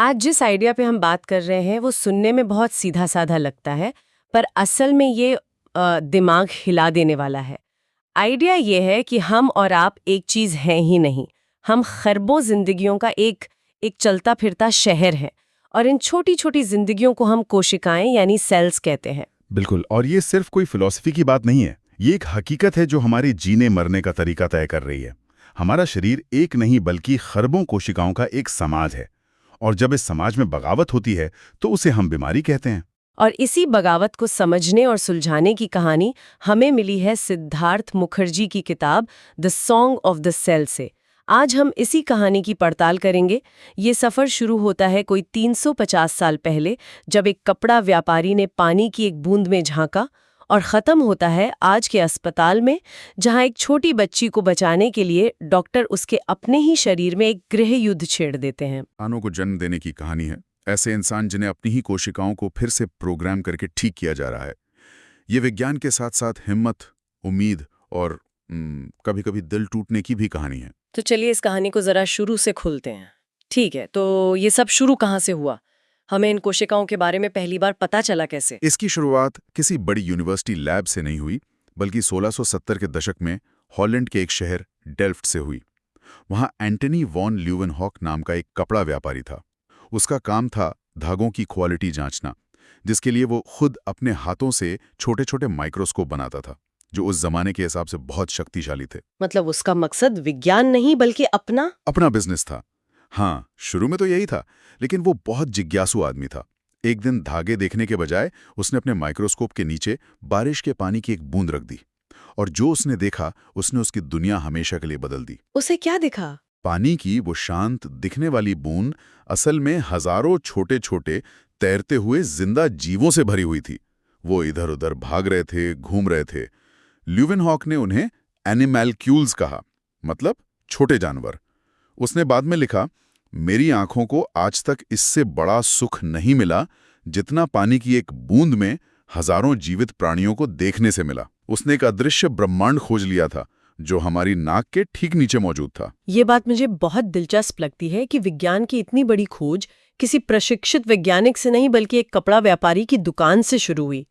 आज जिस आइडिया पे हम बात कर रहे हैं वो सुनने में बहुत सीधा साधा लगता है, पर असल में ये दिमाग हिला देने वाला है। आइडिया ये है कि हम और आप एक चीज हैं ही नहीं, हम खरबों जिंदगियों का एक एक चलता फिरता शहर है। और इन छोटी छोटी जिंदगियों को हम कोशिकाएं यानी सेल्स कहते हैं। बिल्कुल, और ये सिर्फ कोई फिलॉसफी की बात नहीं है। ये एक हकीकत है जो हमारे जीने मरने का तरीका तय कर रही है। हमारा शरीर एक नहीं बल्कि खरबों कोशिकाओं का एक समाज है, और जब इस समाज में बगावत होती है तो उसे हम बीमारी कहते हैं। और इसी बगावत को समझने और सुलझाने की कहानी हमें मिली है सिद्धार्थ मुखर्जी की किताब the song of the cell से। आज हम इसी कहानी की पड़ताल करेंगे। ये सफ़र शुरू होता है कोई 350 साल पहले, जब एक कपड़ा व्यापारी ने पानी की एक बूंद में झांका, और ख़त्म होता है आज के अस्पताल में, जहां एक छोटी बच्ची को बचाने के लिए डॉक्टर उसके अपने ही शरीर में एक गृह युद्ध छेड़ देते हैं। इंसानों को जन्म देने की कहानी है। ऐसे इंसान जिन्हें अपनी ही कोशिकाओं को फिर से प्रोग्राम करके ठीक किया जा रहा है। ये विज्ञान के साथ साथ हिम्मत, उम्मीद और कभी-कभी दिल टूटने की भी कहानी है। तो चलिए इस कहानी को जरा शुरू से खुलते हैं। ठीक है, तो ये सब शुरू कहाँ से हुआ? हमें इन कोशिकाओं के बारे में पहली बार पता चला कैसे? इसकी शुरुआत किसी बड़ी यूनिवर्सिटी लैब से नहीं हुई, बल्कि 1670 के दशक में हॉलैंड के एक शहर डेल्फ्ट से हुई। वहां एंटनी वॉन ल्यूवेनहॉक नाम का एक कपड़ा व्यापारी था। उसका काम था धागों की क्वालिटी जांचना, जिसके लिए वो खुद अपने हाथों से छोटे छोटे माइक्रोस्कोप बनाता था, जो उस जमाने के हिसाब से बहुत शक्तिशाली थे। मतलब उसका मकसद विज्ञान नहीं बल्कि अपना बिजनेस था। हाँ, शुरू में तो यही था, लेकिन वो बहुत जिज्ञासु आदमी था। एक दिन धागे देखने के बजाय उसने अपने माइक्रोस्कोप के नीचे बारिश के पानी की एक बूंद रख दी, और जो उसने देखा उसने उसकी दुनिया हमेशा के लिए बदल दी। उसे क्या दिखा? पानी की वो शांत दिखने वाली बूंद असल में हजारों छोटे छोटे तैरते हुए जिंदा जीवों से भरी हुई थी। वो इधर उधर भाग रहे थे, घूम रहे थे। ल्यूवेनहॉक ने उन्हें एनिमैल्क्यूल्स कहा, मतलब छोटे जानवर। उसने बाद में लिखा, मेरी आंखों को आज तक इससे बड़ा सुख नहीं मिला जितना पानी की एक बूंद में हजारों जीवित प्राणियों को देखने से मिला। उसने एक अदृश्य ब्रह्मांड खोज लिया था जो हमारी नाक के ठीक नीचे मौजूद था। ये बात मुझे बहुत दिलचस्प लगती है कि विज्ञान की इतनी बड़ी खोज किसी प्रशिक्षित वैज्ञानिक से नहीं बल्कि एक कपड़ा व्यापारी की दुकान से शुरू हुई।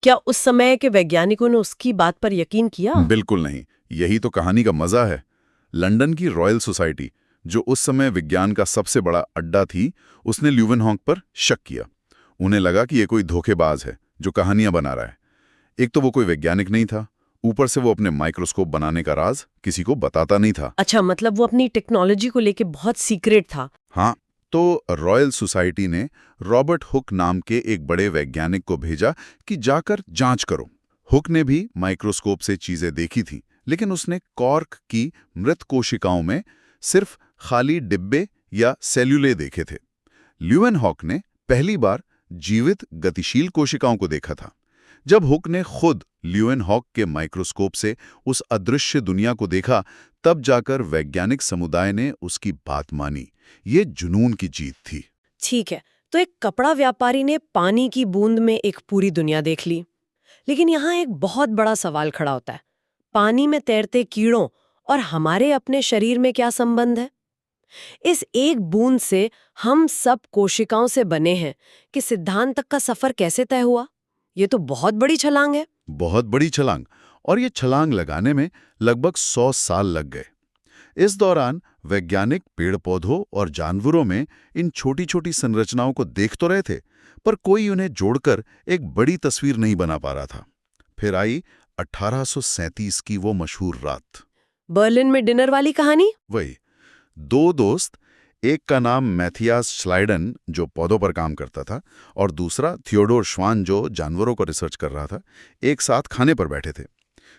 क्या उस समय के वैज्ञानिकों ने उसकी बात पर यकीन किया? बिल्कुल नहीं। यही तो कहानी का मजा है। लंदन की रॉयल सोसाइटी, जो उस समय विज्ञान का सबसे बड़ा अड्डा थी, उसने ल्यूवेनहॉक पर शक किया। उन्हें लगा कि ये कोई धोखेबाज है जो कहानियां बना रहा है। एक तो वो कोई वैज्ञानिक नहीं था, ऊपर से वो अपने माइक्रोस्कोप बनाने का राज किसी को बताता नहीं था। अच्छा, मतलब वो अपनी टेक्नोलॉजी को लेके बहुत सीक्रेट था। हाँ, तो रॉयल सोसाइटी ने रॉबर्ट हुक नाम के एक बड़े वैज्ञानिक को भेजा कि जाकर जांच करो। हुक ने भी माइक्रोस्कोप से चीजें देखी थी, लेकिन उसने कॉर्क की मृत कोशिकाओं में सिर्फ खाली डिब्बे या सेल्यूले देखे थे। ल्यूवेनहॉक ने पहली बार जीवित गतिशील कोशिकाओं को देखा था। जब हुक ने खुद ल्यूवेनहॉक के माइक्रोस्कोप से उस अदृश्य दुनिया को देखा, तब जाकर वैज्ञानिक समुदाय ने उसकी बात मानी। ये जुनून की जीत थी। ठीक है, तो एक कपड़ा व्यापारी ने पानी की बूंद में एक पूरी दुनिया देख ली, लेकिन यहाँ एक बहुत बड़ा सवाल खड़ा होता है। पानी में तैरते कीड़ों और हमारे अपने शरीर में क्या संबंध है? इस एक बूंद से हम सब कोशिकाओं से बने हैं कि सिद्धांत तक का सफर कैसे तय हुआ? ये तो बहुत बड़ी छलांग है। बहुत बड़ी छलांग, और ये छलांग लगाने में लगभग 100 साल लग गए। इस दौरान वैज्ञानिक पेड़ पौधों और जानवरों में इन छोटी छोटी संरचनाओं को देख तो रहे थे, पर कोई उन्हें जोड़कर एक बड़ी तस्वीर नहीं बना पा रहा था। फिर आई 1837 की वो मशहूर रात। बर्लिन में डिनर वाली कहानी। वही, दो दोस्त, एक का नाम मैथियास श्लाइडन जो पौधों पर काम करता था, और दूसरा थियोडोर श्वान जो जानवरों को रिसर्च कर रहा था, एक साथ खाने पर बैठे थे।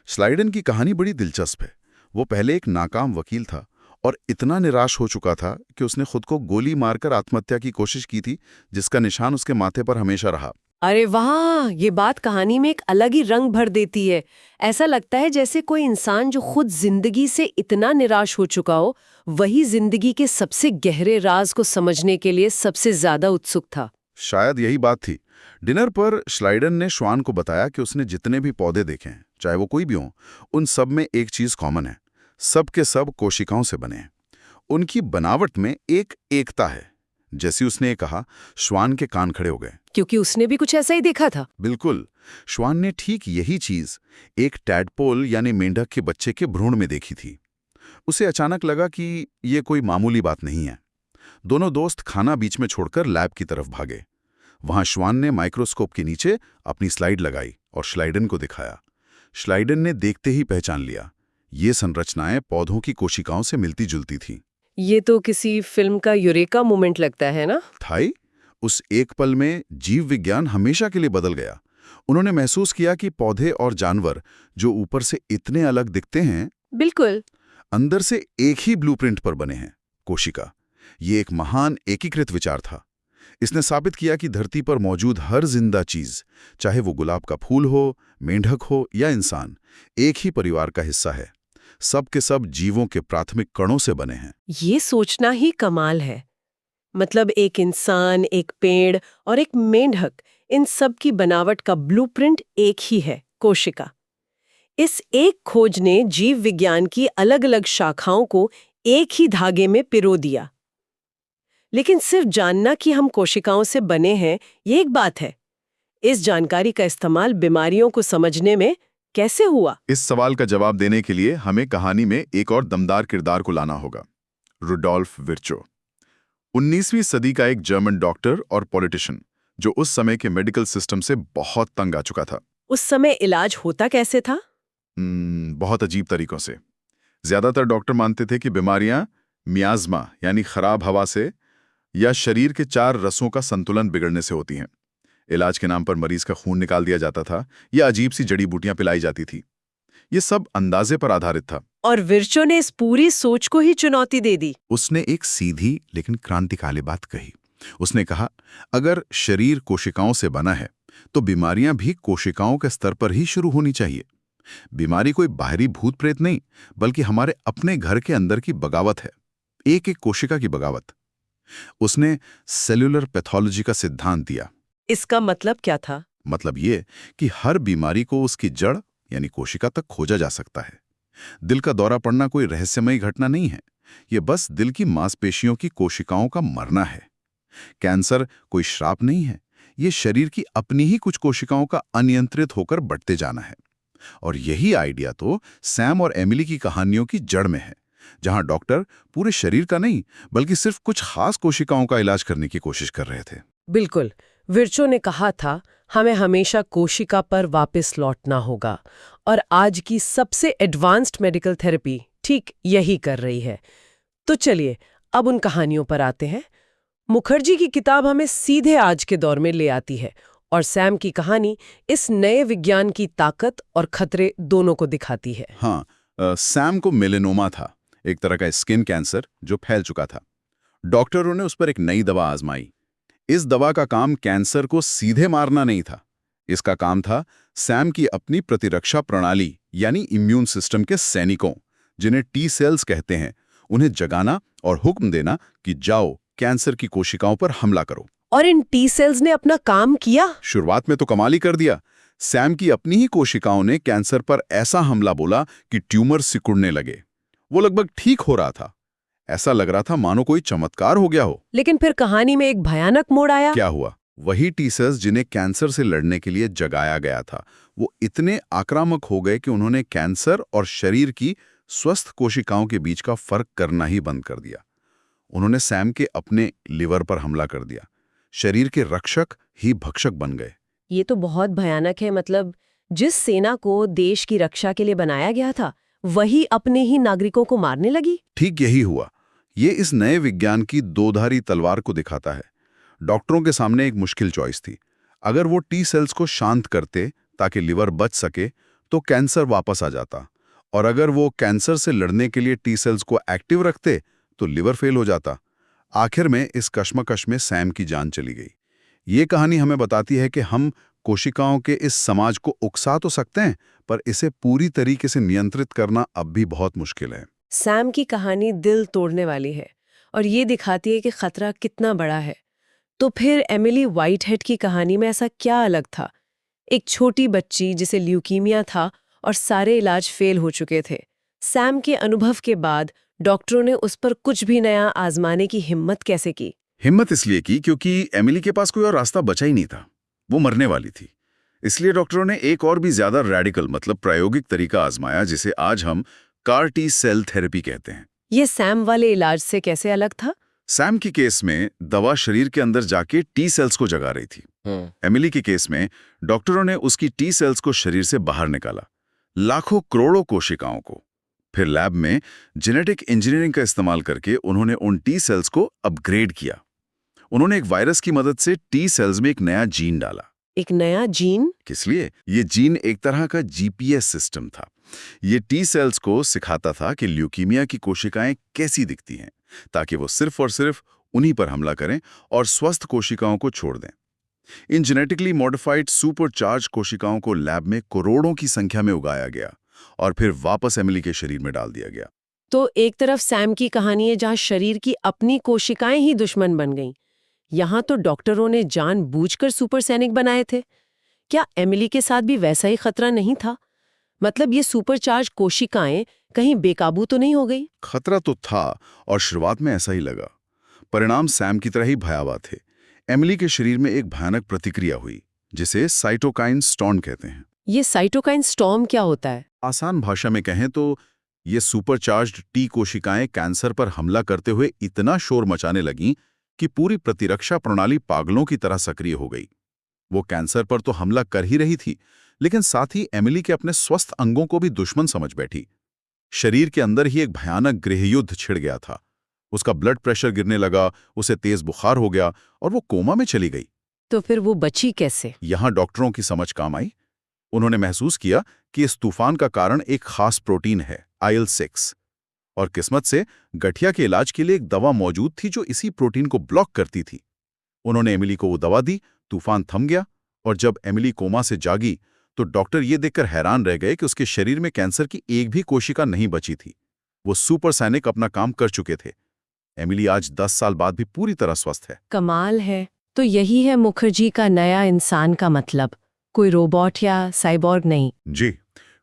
श्लाइडन की कहानी बड़ी दिलचस्प है। वो पहले एक नाकाम वकील था और इतना निराश हो चुका था कि उसने खुद को गोली मारकर आत्महत्या की कोशिश की थी, जिसका निशान उसके माथे पर हमेशा रहा। अरे वाह, ये बात कहानी में एक अलग ही रंग भर देती है। ऐसा लगता है जैसे कोई इंसान जो खुद जिंदगी से इतना निराश हो चुका हो, वही जिंदगी के सबसे गहरे राज को समझने के लिए सबसे ज्यादा उत्सुक था। शायद यही बात थी। डिनर पर श्लाइडन ने श्वान को बताया कि उसने जितने भी पौधे देखे हैं, चाहे वो कोई भी हों, उन सब में एक चीज कॉमन है। सब के सब कोशिकाओं से बने हैं। उनकी बनावट में एक एकता है। जैसे उसने ये कहा, श्वान के कान खड़े हो गए। क्योंकि उसने भी कुछ ऐसा ही देखा था। बिल्कुल, श्वान ने ठीक यही चीज एक टैडपोल यानी मेंढक के बच्चे के भ्रूण में देखी थी। उसे अचानक लगा कि ये कोई मामूली बात नहीं है। दोनों दोस्त खाना बीच में छोड़कर लैब की तरफ भागे। वहां श्वान ने माइक्रोस्कोप के नीचे अपनी स्लाइड लगाई और श्लाइडन को दिखाया। श्लाइडन ने देखते ही पहचान लिया, ये संरचनाएं पौधों की कोशिकाओं से मिलती जुलती थीं। ये तो किसी फिल्म का यूरेका मोमेंट लगता है ना? थाई, उस एक पल में जीव विज्ञान हमेशा के लिए बदल गया। उन्होंने महसूस किया कि पौधे और जानवर जो ऊपर से इतने अलग दिखते हैं, बिल्कुल, अंदर से एक ही ब्लूप्रिंट पर बने हैं, कोशिका। ये एक महान एकीकृत विचार था। इसने साबित किया कि धरती पर मौजूद हर जिंदा चीज, चाहे वो गुलाब का फूल हो, मेंढक हो या इंसान, एक ही परिवार का हिस्सा है। सब के सब जीवों के प्राथमिक कणों से बने हैं। ये सोचना ही कमाल है। मतलब एक इंसान, एक पेड़ और एक मेंढक, इन सब की बनावट का ब्लूप्रिंट एक ही है, कोशिका। इस एक खोज ने जीव विज्ञान की अलग-अलग शाखाओं को एक ही धागे में पिरो दिया। लेकिन सिर्फ जानना कि हम कोशिकाओं से बने हैं, ये एक बात है। इस जानकारी का इस्तेमाल बीमारियों को समझने में कैसे हुआ? इस सवाल का जवाब देने के लिए हमें कहानी में एक और दमदार किरदार को लाना होगा, रुडोल्फ विर्चो। 19वीं सदी का एक जर्मन डॉक्टर और पॉलिटिशियन जो उस समय के मेडिकल सिस्टम से बहुत तंग आ चुका था। उस समय इलाज होता कैसे था? बहुत अजीब तरीकों से। ज्यादातर डॉक्टर मानते थे कि बीमारियां मियाज्मा यानी खराब हवा से या शरीर के 4 रसों का संतुलन बिगड़ने से होती हैं। इलाज के नाम पर मरीज का खून निकाल दिया जाता था या अजीब सी जड़ी बूटियां पिलाई जाती थी। ये सब अंदाजे पर आधारित था। और विर्चो ने इस पूरी सोच को ही चुनौती दे दी। उसने एक सीधी लेकिन क्रांतिकारी बात कही। उसने कहा, अगर शरीर कोशिकाओं से बना है तो बीमारियां भी कोशिकाओं के स्तर पर ही शुरू होनी चाहिए। बीमारी कोई बाहरी भूत प्रेत नहीं, बल्कि हमारे अपने घर के अंदर की बगावत है, एक एक कोशिका की बगावत। उसने सेल्यूलर पैथोलॉजी का सिद्धांत दिया। इसका मतलब क्या था? मतलब ये कि हर बीमारी को उसकी जड़ यानी कोशिका तक खोजा जा सकता है। दिल का दौरा पड़ना कोई रहस्यमयी घटना नहीं है, ये बस दिल की मांसपेशियों की कोशिकाओं का मरना है। कैंसर कोई श्राप नहीं है, ये शरीर की अपनी ही कुछ कोशिकाओं का अनियंत्रित होकर बढ़ते जाना है। और यही आइडिया तो सैम और एमिली की कहानियों की जड़ में है, जहां डॉक्टर पूरे शरीर का नहीं बल्कि सिर्फ कुछ खास कोशिकाओं का इलाज करने की कोशिश कर रहे थे। बिल्कुल, विर्चो ने कहा था, हमें हमेशा कोशिका पर वापस लौटना होगा, और आज की सबसे एडवांस्ड मेडिकल थेरेपी ठीक यही कर रही है। तो चलिए अब उन कहानियों पर आते हैं। मुखर्जी की किताब हमें सीधे आज के दौर में ले आती है, और सैम की कहानी इस नए विज्ञान की ताकत और खतरे दोनों को दिखाती है। हाँ, सैम को मेलेनोमा था, एक तरह का स्किन कैंसर जो फैल चुका था। डॉक्टरों ने उस पर एक नई दवा आजमाई। इस दवा का काम कैंसर को सीधे मारना नहीं था, इसका काम था सैम की अपनी प्रतिरक्षा प्रणाली यानी इम्यून सिस्टम के सैनिकों, जिन्हें टी सेल्स कहते हैं, उन्हें जगाना और हुक्म देना कि जाओ कैंसर की कोशिकाओं पर हमला करो। और इन टी सेल्स ने अपना काम किया। शुरुआत में तो कमाल ही कर दिया। सैम की अपनी ही कोशिकाओं ने कैंसर पर ऐसा हमला बोला कि ट्यूमर सिकुड़ने लगे। वो लगभग ठीक हो रहा था, ऐसा लग रहा था मानो कोई चमत्कार हो गया हो। लेकिन फिर कहानी में एक भयानक मोड़ आया। क्या हुआ? वही टी सेल्स जिन्हें कैंसर से लड़ने के लिए जगाया गया था, वो इतने आक्रामक हो गए कि उन्होंने कैंसर और शरीर की स्वस्थ कोशिकाओं के बीच का फर्क करना ही बंद कर दिया। उन्होंने सैम के अपने लिवर पर हमला कर दिया। शरीर के रक्षक ही भक्षक बन गए। ये तो बहुत भयानक है। मतलब जिस सेना को देश की रक्षा के लिए बनाया गया था, वही अपने ही नागरिकों को मारने लगी। ठीक यही हुआ। ये इस नए विज्ञान की दोधारी तलवार को दिखाता है। डॉक्टरों के सामने एक मुश्किल चॉइस थी। अगर वो टी सेल्स को शांत करते ताकि लिवर बच सके तो कैंसर वापस आ जाता, और अगर वो कैंसर से लड़ने के लिए टी सेल्स को एक्टिव रखते तो लिवर फेल हो जाता। आखिर में इस कश्मकश में सैम की जान चली गई। ये कहानी हमें बताती है कि हम कोशिकाओं के इस समाज को उकसा तो सकते हैं, पर इसे पूरी तरीके से नियंत्रित करना अब भी बहुत मुश्किल है। सैम की कहानी दिल तोड़ने वाली है और ये दिखाती है कि खतरा कितना बड़ा है। तो फिर एमिली व्हाइटहेड की कहानी में ऐसा क्या अलग था? एक छोटी बच्ची जिसे ल्यूकीमिया था और सारे इलाज फेल हो चुके थे। सैम के अनुभव के बाद डॉक्टरों ने उस पर कुछ भी नया आजमाने की हिम्मत कैसे की? हिम्मत इसलिए की क्योंकि एमिली के पास कोई और रास्ता बचा ही नहीं था। वो मरने वाली थी। इसलिए डॉक्टरों ने एक और भी ज्यादा रेडिकल मतलब प्रायोगिक तरीका आजमाया, जिसे आज हम कार टी सेल थेरेपी कहते हैं। ये सैम वाले इलाज से कैसे अलग था? सैम की केस में दवा शरीर के अंदर जाके टी सेल्स को जगा रही थी। एमिली के केस में डॉक्टरों ने उसकी टी सेल्स को शरीर से बाहर निकाला, लाखों करोड़ों कोशिकाओं को। फिर लैब में जेनेटिक इंजीनियरिंग का इस्तेमाल करके उन्होंने उन टी सेल्स को अपग्रेड किया। उन्होंने एक वायरस की मदद से टी सेल्स में एक नया जीन डाला। एक नया जीन? किस लिए? ये जीन एक तरह का जीपीएस सिस्टम था। ये टी सेल्स को सिखाता था कि ल्यूकीमिया की कोशिकाएं कैसी दिखती हैं, ताकि वो सिर्फ और सिर्फ उन्हीं पर हमला करें और स्वस्थ कोशिकाओं को छोड़ दें। इन जेनेटिकली मॉडिफाइड सुपरचार्ज कोशिकाओं को लैब में करोड़ों की संख्या में उगाया गया और फिर वापस एमिली के शरीर में डाल दिया गया। तो एक तरफ सैम की कहानी है जहां शरीर की अपनी कोशिकाएं ही दुश्मन बन गईं। यहाँ तो डॉक्टरों ने जानबूझकर सुपरसैनिक बनाए थे। क्या एमिली के साथ भी वैसा ही खतरा नहीं था? मतलब ये सुपरचार्ज कोशिकाएं कहीं बेकाबू तो नहीं हो गई? खतरा तो था और शुरुआत में ऐसा ही लगा। परिणाम सैम की तरह ही भयावह थे। एमिली के शरीर में एक भयानक प्रतिक्रिया हुई, जिसे साइटोकाइन स्टॉर्म कहते हैं। ये साइटोकाइन स्टॉर्म क्या होता है? आसान भाषा में कहें तो ये सुपरचार्ज्ड टी कोशिकाएं कैंसर पर हमला करते हुए इतना शोर मचाने लगीं कि पूरी प्रतिरक्षा प्रणाली पागलों की तरह सक्रिय हो गई। वो कैंसर पर तो हमला कर ही रही थी, लेकिन साथ ही एमिली के अपने स्वस्थ अंगों को भी दुश्मन समझ बैठी। शरीर के अंदर ही एक भयानक गृहयुद्ध छिड़ गया था। उसका ब्लड प्रेशर गिरने लगा, उसे तेज बुखार हो गया और वो कोमा में चली गई। तो फिर वो बची कैसे? यहां डॉक्टरों की समझ काम आई। उन्होंने महसूस किया कि इस तूफान का कारण एक खास प्रोटीन है, IL-6, और किस्मत से गठिया के इलाज के लिए एक दवा मौजूद थी जो इसी प्रोटीन को ब्लॉक करती थी। उन्होंने एमिली को वो दवा दी, तूफान थम गया और जब एमिली कोमा से जागी तो डॉक्टर ये देखकर हैरान रह गए कि उसके शरीर में कैंसर की एक भी कोशिका नहीं बची थी। वो सुपरसैनिक अपना काम कर चुके थे। एमिली आज 10 साल बाद भी पूरी तरह स्वस्थ है। कमाल है। तो यही है मुखर्जी का नया इंसान का मतलब, कोई रोबोट या साइबॉर्ग नहीं। जी,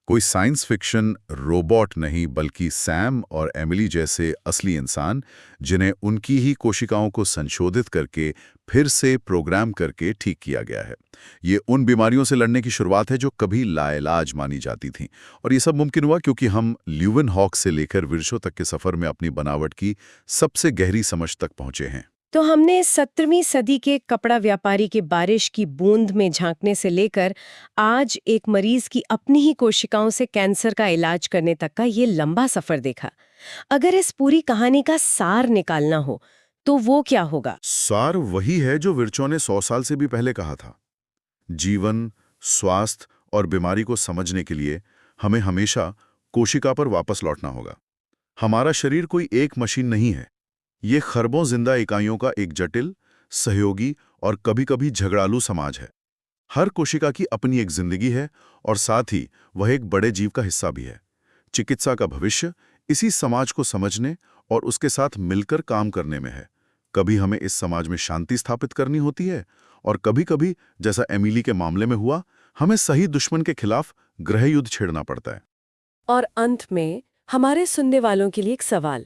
कोई साइंस फिक्शन रोबोट नहीं, बल्कि सैम और एमिली जैसे असली इंसान, जिन्हें उनकी ही कोशिकाओं को संशोधित करके फिर से प्रोग्राम करके ठीक किया गया है। ये उन बीमारियों से लड़ने की शुरुआत है जो कभी लाइलाज मानी जाती थीं, और ये सब मुमकिन हुआ क्योंकि हम ल्यूवेनहॉक से लेकर विरशो तक के सफर में अपनी बनावट की सबसे गहरी समझ तक पहुंचे हैं। तो हमने 17वीं सदी के कपड़ा व्यापारी के बारिश की बूंद में झांकने से लेकर आज एक मरीज की अपनी ही कोशिकाओं से कैंसर का इलाज करने तक का ये लंबा सफर देखा। अगर इस पूरी कहानी का सार निकालना हो तो वो क्या होगा? सार वही है जो विरचो ने 100 साल से भी पहले कहा था। जीवन, स्वास्थ्य और बीमारी को समझने के लिए हमें हमेशा कोशिका पर वापस लौटना होगा। हमारा शरीर कोई एक मशीन नहीं है। ये खरबों जिंदा इकाइयों का एक जटिल, सहयोगी और कभी-कभी झगड़ालू समाज है। हर कोशिका की अपनी एक जिंदगी है और साथ ही वह एक बड़े जीव का हिस्सा भी है। चिकित्सा का भविष्य इसी समाज को समझने और उसके साथ मिलकर काम करने में है। कभी हमें इस समाज में शांति स्थापित करनी होती है और कभी-कभी, जैसा एमिली के मामले में हुआ, हमें सही दुश्मन के खिलाफ गृहयुद्ध छेड़ना पड़ता है। और अंत में हमारे सुनने वालों के लिए एक सवाल।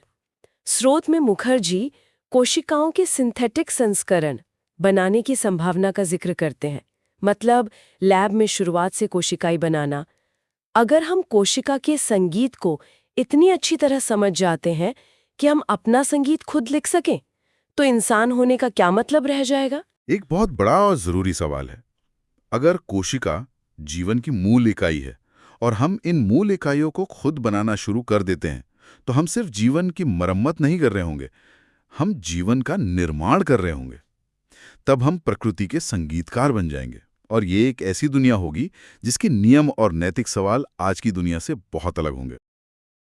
स्रोत में मुखर्जी कोशिकाओं के सिंथेटिक संस्करण बनाने की संभावना का जिक्र करते हैं, मतलब लैब में शुरुआत से कोशिकाएं बनाना। अगर हम कोशिका के संगीत को इतनी अच्छी तरह समझ जाते हैं कि हम अपना संगीत खुद लिख सकें, तो इंसान होने का क्या मतलब रह जाएगा? एक बहुत बड़ा और जरूरी सवाल है। अगर कोशिका जीवन की मूल इकाई है और हम इन मूल इकाइयों को खुद बनाना शुरू कर देते हैं, तो हम सिर्फ जीवन की मरम्मत नहीं कर रहे होंगे, हम जीवन का निर्माण कर रहे होंगे। तब हम प्रकृति के संगीतकार बन जाएंगे और ये एक ऐसी दुनिया होगी जिसके नियम और नैतिक सवाल आज की दुनिया से बहुत अलग होंगे।